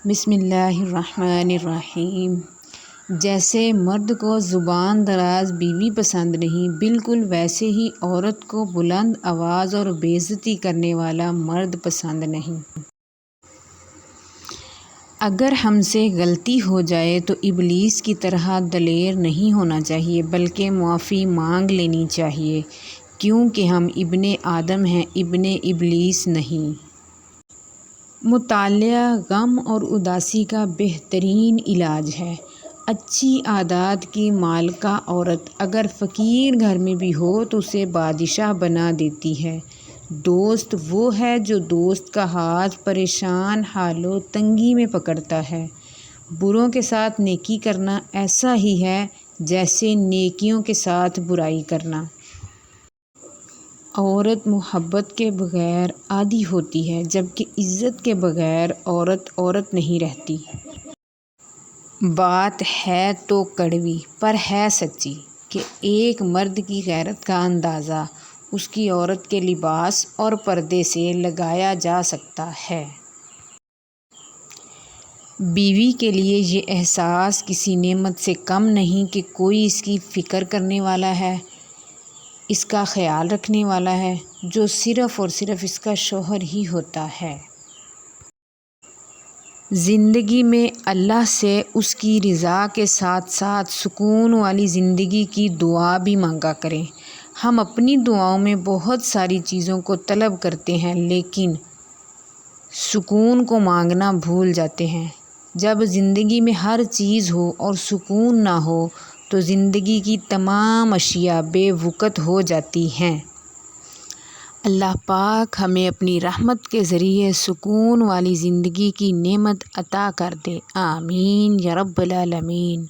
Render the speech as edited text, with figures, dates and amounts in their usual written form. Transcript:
بسم اللہ الرحمن الرحیم۔ جیسے مرد کو زبان دراز بیوی پسند نہیں، بالکل ویسے ہی عورت کو بلند آواز اور بے عزتی کرنے والا مرد پسند نہیں۔ اگر ہم سے غلطی ہو جائے تو ابلیس کی طرح دلیر نہیں ہونا چاہیے، بلکہ معافی مانگ لینی چاہیے، کیونکہ ہم ابن آدم ہیں، ابن ابلیس نہیں۔ مطالعہ غم اور اداسی کا بہترین علاج ہے۔ اچھی عادات کی مالکہ عورت اگر فقیر گھر میں بھی ہو تو اسے بادشاہ بنا دیتی ہے۔ دوست وہ ہے جو دوست کا ہاتھ پریشان حال و تنگی میں پکڑتا ہے۔ بروں کے ساتھ نیکی کرنا ایسا ہی ہے جیسے نیکیوں کے ساتھ برائی کرنا۔ عورت محبت کے بغیر عادی ہوتی ہے، جبکہ عزت کے بغیر عورت نہیں رہتی۔ بات ہے تو کڑوی پر ہے سچی کہ ایک مرد کی غیرت کا اندازہ اس کی عورت کے لباس اور پردے سے لگایا جا سکتا ہے۔ بیوی کے لیے یہ احساس کسی نعمت سے کم نہیں کہ کوئی اس کی فکر کرنے والا ہے، اس کا خیال رکھنے والا ہے، جو صرف اور صرف اس کا شوہر ہی ہوتا ہے۔ زندگی میں اللہ سے اس کی رضا کے ساتھ ساتھ سکون والی زندگی کی دعا بھی مانگا کریں۔ ہم اپنی دعاؤں میں بہت ساری چیزوں کو طلب کرتے ہیں، لیکن سکون کو مانگنا بھول جاتے ہیں۔ جب زندگی میں ہر چیز ہو اور سکون نہ ہو تو زندگی کی تمام اشیاء بے وقت ہو جاتی ہیں۔ اللہ پاک ہمیں اپنی رحمت کے ذریعے سکون والی زندگی کی نعمت عطا کر دے، آمین یا رب العالمین۔